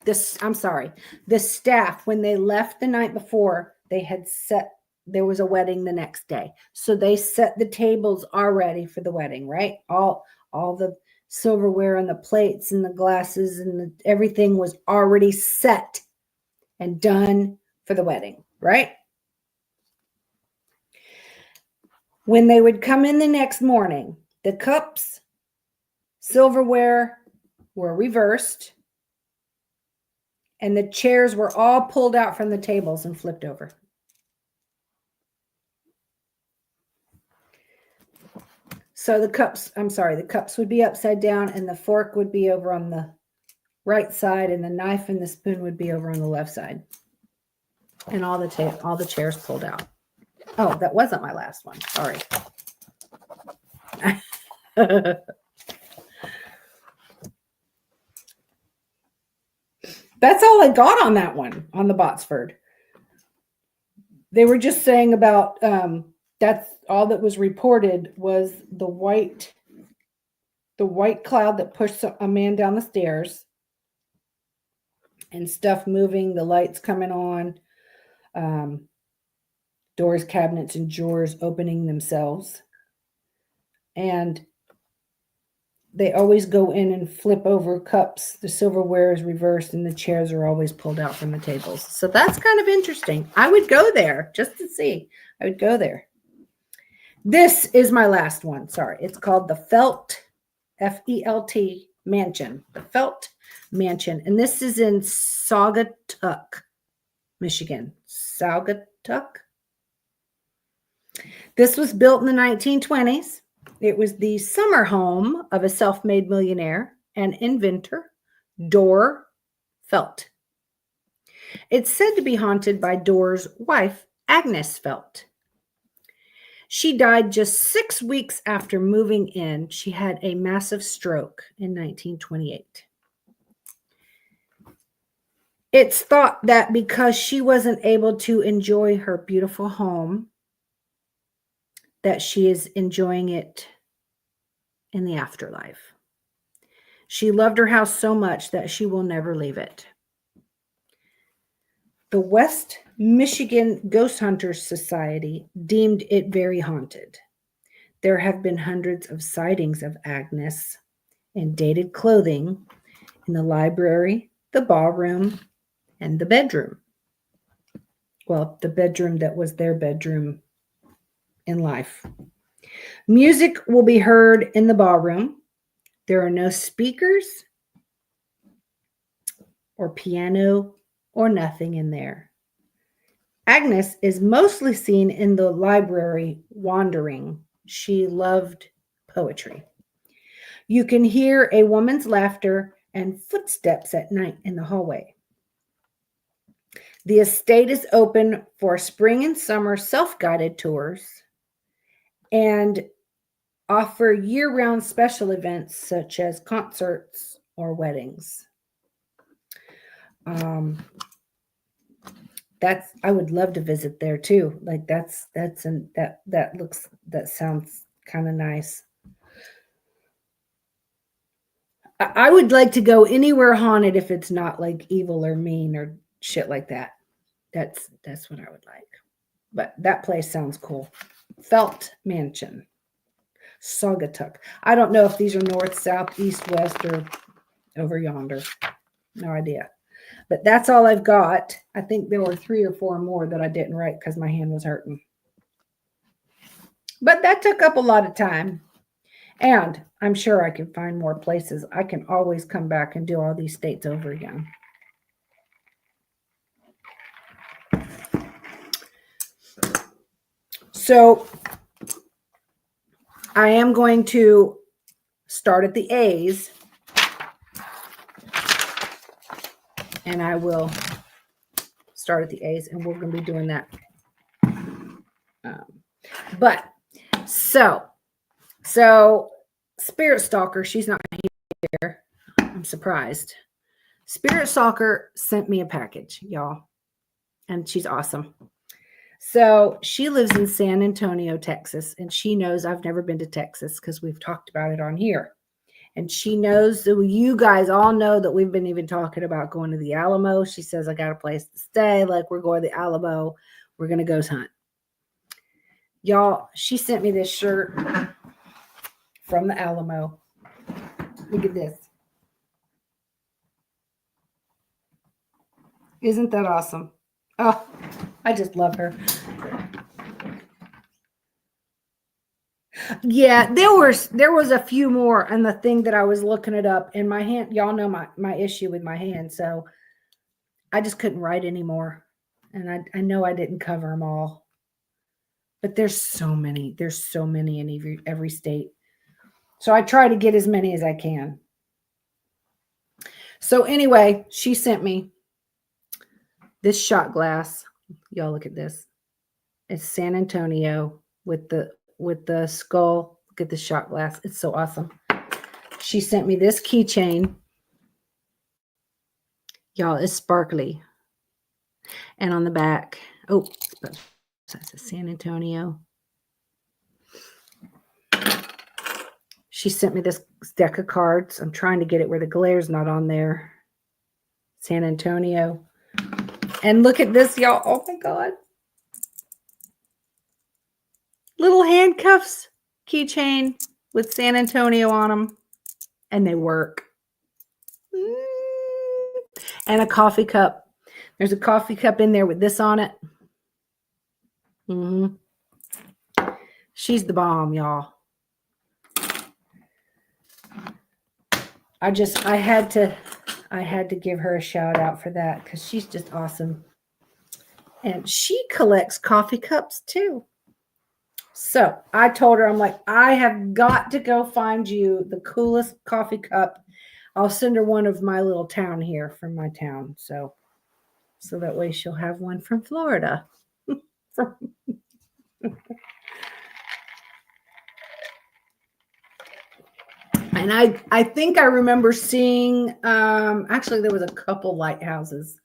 The staff, when they left the night before, there was a wedding the next day. So they set the tables already for the wedding, right? All the silverware and the plates and the glasses and everything was already set and done for the wedding, right? When they would come in the next morning, the cups, silverware were reversed, and the chairs were all pulled out from the tables and flipped over. So the cups would be upside down, and the fork would be over on the right side, and the knife and the spoon would be over on the left side. And all the chairs pulled out. Oh, that wasn't my last one. Sorry. That's all I got on that one, on the Botsford. They were just saying about that's all that was reported was the white cloud that pushed a man down the stairs, and stuff moving, the lights coming on, doors, cabinets, and drawers opening themselves. And they always go in and flip over cups. The silverware is reversed, and the chairs are always pulled out from the tables. So that's kind of interesting. I would go there just to see. I would go there. This is my last one. Sorry. It's called the Felt, F-E-L-T, Mansion. The Felt Mansion. And this is in Saugatuck, Michigan. Saugatuck. This was built in the 1920s. It was the summer home of a self-made millionaire and inventor, Dorr Felt. It's said to be haunted by Dorr's wife, Agnes Felt. She died just 6 weeks after moving in. She had a massive stroke in 1928. It's thought that because she wasn't able to enjoy her beautiful home, that she is enjoying it in the afterlife. She loved her house so much that she will never leave it. The West Michigan Ghost Hunters Society deemed it very haunted. There have been hundreds of sightings of Agnes in dated clothing in the library, the ballroom, and the bedroom. Well, the bedroom that was their bedroom in life. Music will be heard in the ballroom. There are no speakers or piano or nothing in there. Agnes is mostly seen in the library wandering. She loved poetry. You can hear a woman's laughter and footsteps at night in the hallway. The estate is open for spring and summer self-guided tours and offer year-round special events such as concerts or weddings. I would love to visit there too. Like that sounds kind of nice. I would like to go anywhere haunted if it's not like evil or mean or shit like that. That's what I would like. But that place sounds cool. Felt Mansion, Saugatuck. I don't know if these are north, south, east, west, or over yonder. No idea. But that's all I've got. I think there were 3 or 4 more that I didn't write because my hand was hurting. But that took up a lot of time. And I'm sure I can find more places. I can always come back and do all these states over again. So I am going to start at the A's. And I will start at the A's, and we're going to be doing that. So Spirit Stalker, she's not here. I'm surprised. Spirit Stalker sent me a package, y'all, and she's awesome. So she lives in San Antonio, Texas, and she knows I've never been to Texas because we've talked about it on here. And she knows, so you guys all know that we've been even talking about going to the Alamo. She says, I got a place to stay. Like, we're going to the Alamo. We're going to ghost hunt. Y'all, she sent me this shirt from the Alamo. Look at this. Isn't that awesome? Oh, I just love her. Yeah, there was a few more, and the thing that I was looking it up in my hand. Y'all know my issue with my hand, so I just couldn't write anymore, and I know I didn't cover them all, but there's so many. There's so many in every state, so I try to get as many as I can. So anyway, she sent me this shot glass. Y'all look at this. It's San Antonio with the skull. Look at the shot glass. It's so awesome. She sent me this keychain. Y'all, it's sparkly. And on the back, oh, that's San Antonio. She sent me this deck of cards. I'm trying to get it where the glare's not on there. San Antonio. And look at this, y'all. Oh my God. Little handcuffs, keychain with San Antonio on them. And they work. And a coffee cup. There's a coffee cup in there with this on it. She's the bomb, y'all. I had to give her a shout out for that because she's just awesome. And she collects coffee cups too. So I told her, I'm like, I have got to go find you the coolest coffee cup. I'll send her one of my little town here from my town. So that way she'll have one from Florida. And I think I remember seeing, actually there was a couple lighthouses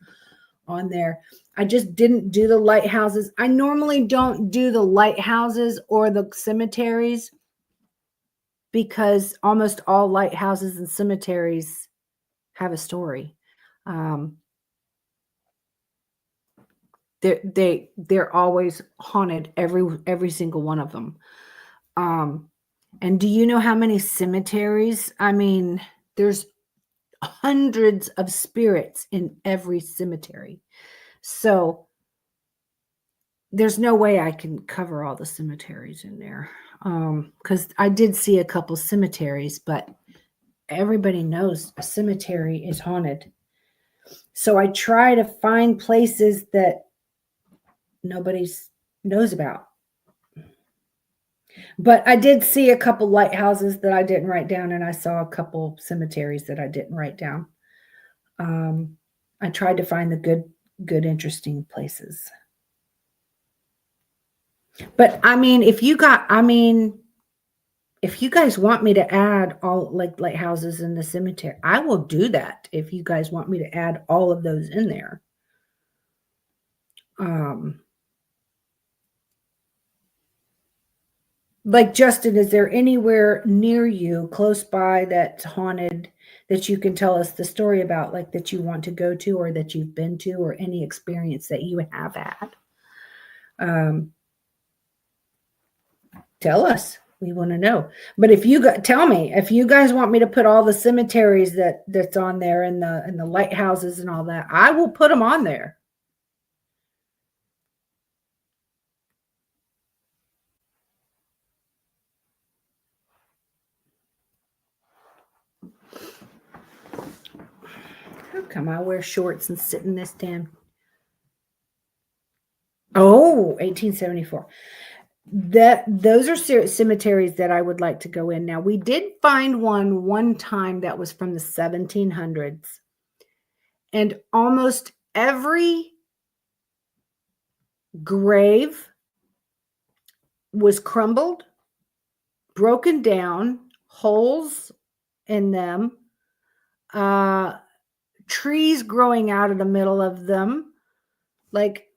on there. I just didn't do the lighthouses. I normally don't do the lighthouses or the cemeteries because almost all lighthouses and cemeteries have a story. They're always haunted, every single one of them. And do you know how many cemeteries? I mean, there's hundreds of spirits in every cemetery. So there's no way I can cover all the cemeteries in there. Because I did see a couple cemeteries, but everybody knows a cemetery is haunted. So I try to find places that nobody knows about. But I did see a couple lighthouses that I didn't write down, and I saw a couple cemeteries that I didn't write down. I tried to find the good, interesting places. But I mean, if you guys want me to add all like lighthouses in the cemetery, I will do that. If you guys want me to add all of those in there. Like Justin, is there anywhere near you close by that's haunted that you can tell us the story about, like that you want to go to or that you've been to or any experience that you have had? Tell us. We want to know. But tell me if you guys want me to put all the cemeteries that's on there and the lighthouses and all that, I will put them on there. How come I wear shorts and sit in this damn? Oh, 1874. Those are cemeteries that I would like to go in. Now, we did find one time that was from the 1700s. And almost every grave was crumbled, broken down, holes in them, trees growing out of the middle of them. Like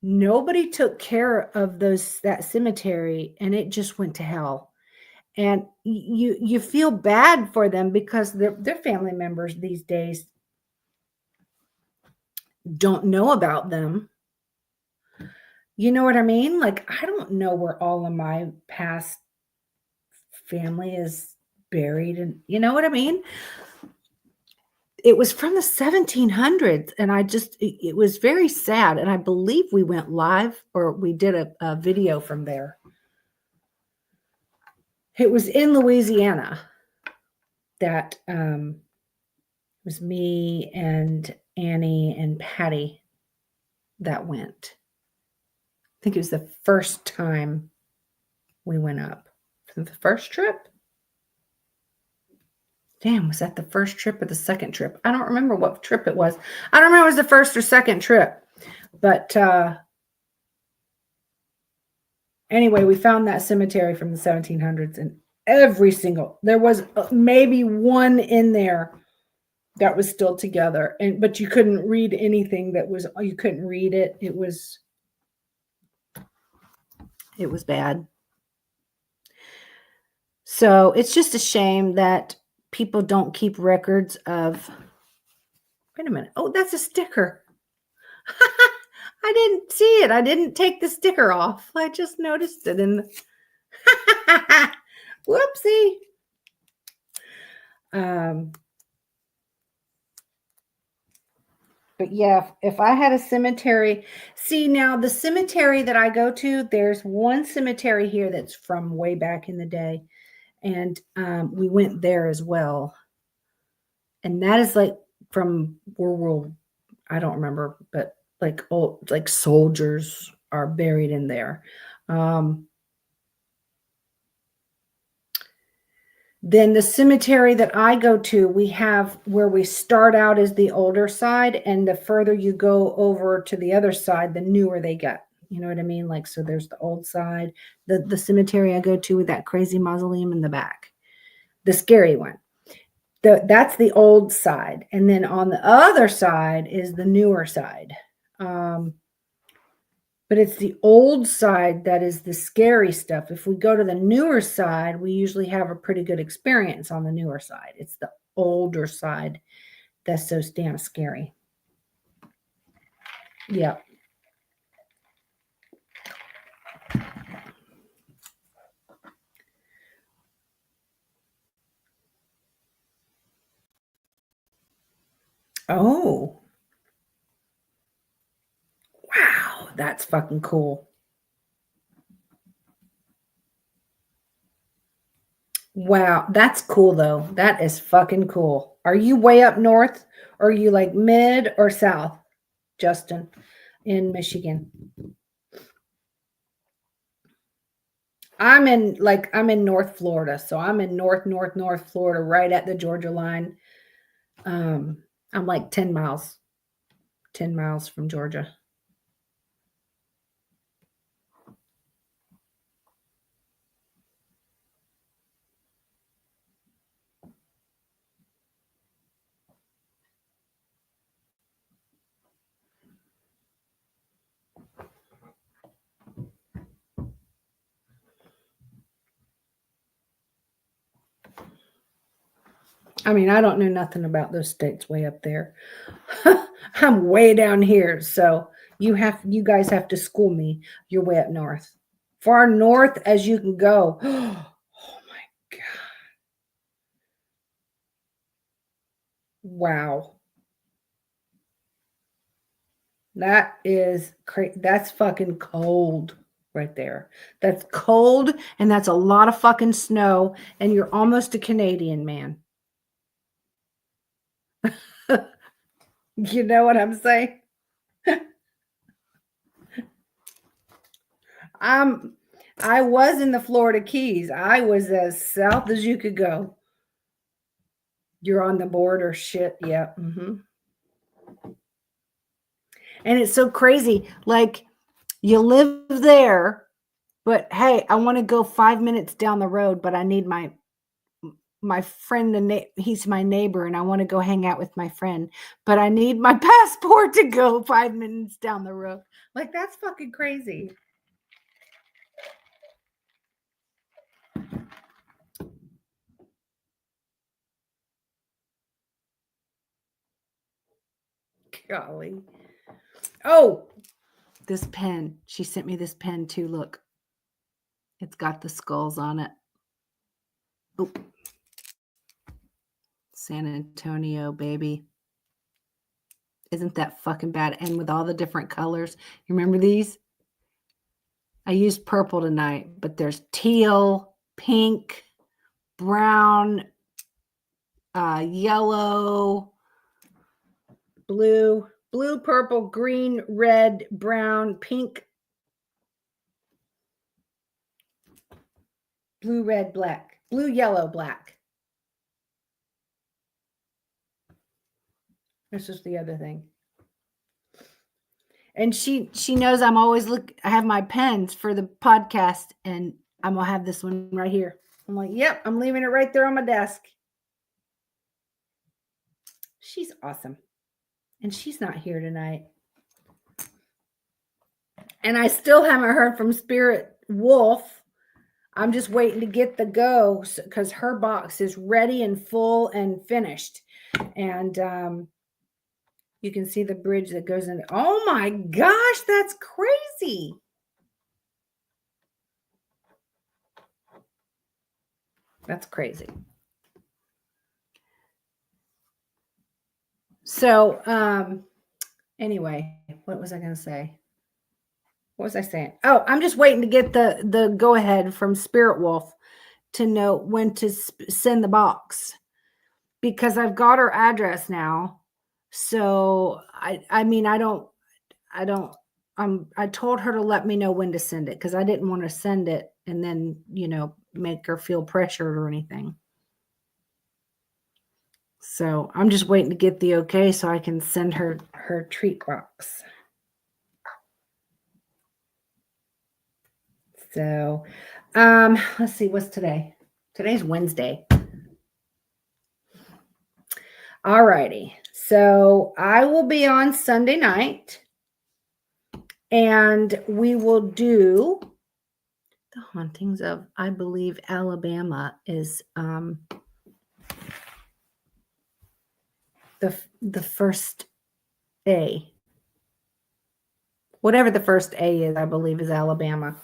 nobody took care of that cemetery, and it just went to hell. And you feel bad for them because their family members these days don't know about them. You know what I mean? Like, I don't know where all of my past family is buried, and you know what I mean? It was from the 1700s, and it was very sad, and I believe we went live or we did a video from there. It was in Louisiana that was me and Annie and Patty that went. I think it was the first time we went up. The first trip? Damn, was that the first trip or the second trip? I don't remember what trip it was. I don't remember if it was the first or second trip. But anyway, we found that cemetery from the 1700s, and there was maybe one in there that was still together, but you couldn't read anything you couldn't read it. It was bad. So it's just a shame that people don't keep records of. Wait a minute. Oh, that's a sticker. I didn't see it. I didn't take the sticker off. I just noticed it in the whoopsie. But yeah, if I had a cemetery, see now the cemetery that I go to, there's one cemetery here that's from way back in the day. And we went there as well. And that is like from World War, I don't remember, but like old, like soldiers are buried in there. Then the cemetery that I go to, we have where we start out is the older side, and the further you go over to the other side, the newer they get. You know what I mean? Like, so there's the old side, the cemetery I go to with that crazy mausoleum in the back, the scary one. That's the old side. And then on the other side is the newer side. But it's the old side that is the scary stuff. If we go to the newer side, we usually have a pretty good experience on the newer side. It's the older side that's so damn scary. Yeah. Oh. Wow, that's fucking cool. Wow, that's cool though. That is fucking cool. Are you way up north, or are you like mid or south, Justin, in Michigan? I'm in North Florida, so I'm in North Florida, right at the Georgia line. I'm like 10 miles from Georgia. I mean, I don't know nothing about those states way up there. I'm way down here, so you guys have to school me. You're way up north. Far north as you can go. Oh my God. Wow. That is crazy. That's fucking cold right there. That's cold, and that's a lot of fucking snow, and you're almost a Canadian, man. You know what I'm saying? I was in the Florida Keys. I was as south as you could go. You're on the border, shit. Yeah. And it's so crazy. Like, you live there, but hey, I want to go 5 minutes down the road, but I need my friend, he's my neighbor, and I want to go hang out with my friend, but I need my passport to go 5 minutes down the road. Like, that's fucking crazy. Golly. Oh, this pen. She sent me this pen too. Look, it's got the skulls on it. Oh, San Antonio, baby. Isn't that fucking bad? And with all the different colors. You remember these? I used purple tonight, but there's teal, pink, brown, yellow, blue, purple, green, red, brown, pink, blue, red, black, blue, yellow, black. This is the other thing. And she knows I'm always I have my pens for the podcast, and I'm gonna have this one right here. I'm like, yep, I'm leaving it right there on my desk. She's awesome. And she's not here tonight. And I still haven't heard from Spirit Wolf. I'm just waiting to get the go because her box is ready and full and finished. And you can see the bridge that goes in. Oh my gosh, that's crazy. That's crazy. So, anyway, what was I going to say? What was I saying? Oh, I'm just waiting to get the go ahead from Spirit Wolf to know when to send the box, because I've got her address now. So I told her to let me know when to send it, because I didn't want to send it and then, make her feel pressured or anything. So I'm just waiting to get the okay so I can send her treat box. So, let's see, what's today? Today's Wednesday. All righty. So I will be on Sunday night, and we will do the Hauntings of, I believe, Alabama is the first A. Whatever the first A is, I believe, is Alabama.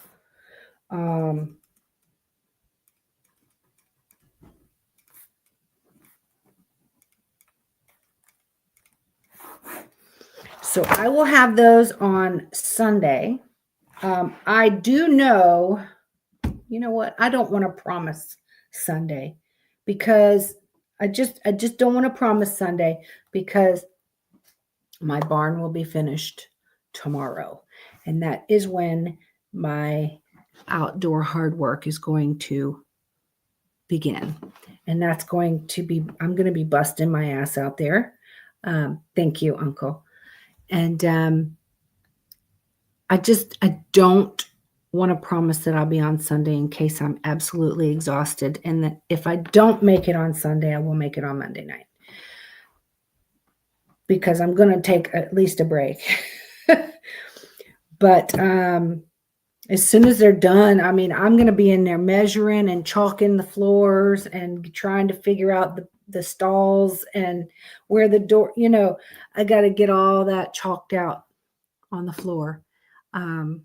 So I will have those on Sunday. I do know, you know what? I don't want to promise Sunday, because I just don't want to promise Sunday, because my barn will be finished tomorrow. And that is when my outdoor hard work is going to begin. And that's going to be, I'm going to be busting my ass out there. Thank you, Uncle. And I don't want to promise that I'll be on Sunday in case I'm absolutely exhausted. And that if I don't make it on Sunday, I will make it on Monday night, because I'm going to take at least a break. But as soon as they're done, I'm going to be in there measuring and chalking the floors and trying to figure out the stalls and where the door, I got to get all that chalked out on the floor. And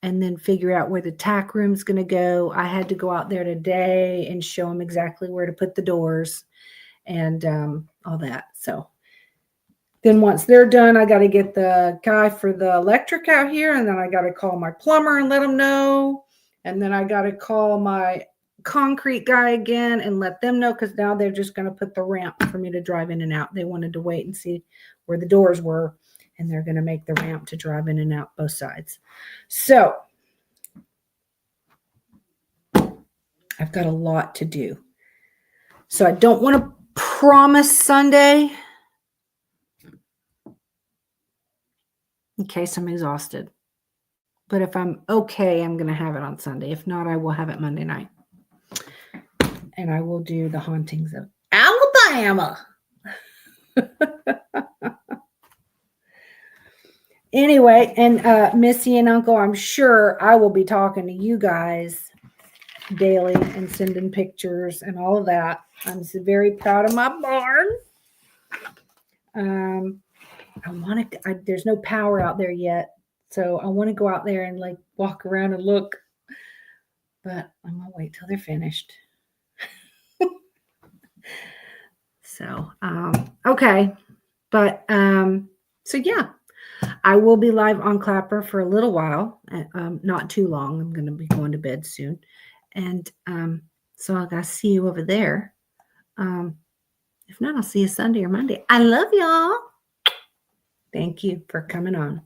then figure out where the tack room's going to go. I had to go out there today and show them exactly where to put the doors and all that. So then once they're done, I got to get the guy for the electric out here, and then I got to call my plumber and let him know. And then I got to call my concrete guy again and let them know, because now they're just going to put the ramp for me to drive in and out. They wanted to wait and see where the doors were, and they're going to make the ramp to drive in and out both sides. So I've got a lot to do. So I don't want to promise Sunday in case I'm exhausted. But if I'm okay, I'm going to have it on Sunday. If not, I will have it Monday night. And I will do the Hauntings of Alabama. Anyway, and Missy and Uncle, I'm sure I will be talking to you guys daily and sending pictures and all of that. I'm so very proud of my barn. I want to, there's no power out there yet. So I want to go out there and like walk around and look, but I'm going to wait till they're finished. So, okay. But so yeah, I will be live on Clapper for a little while, not too long. I'm going to be going to bed soon. And so I got to see you over there. If not, I'll see you Sunday or Monday. I love y'all. Thank you for coming on.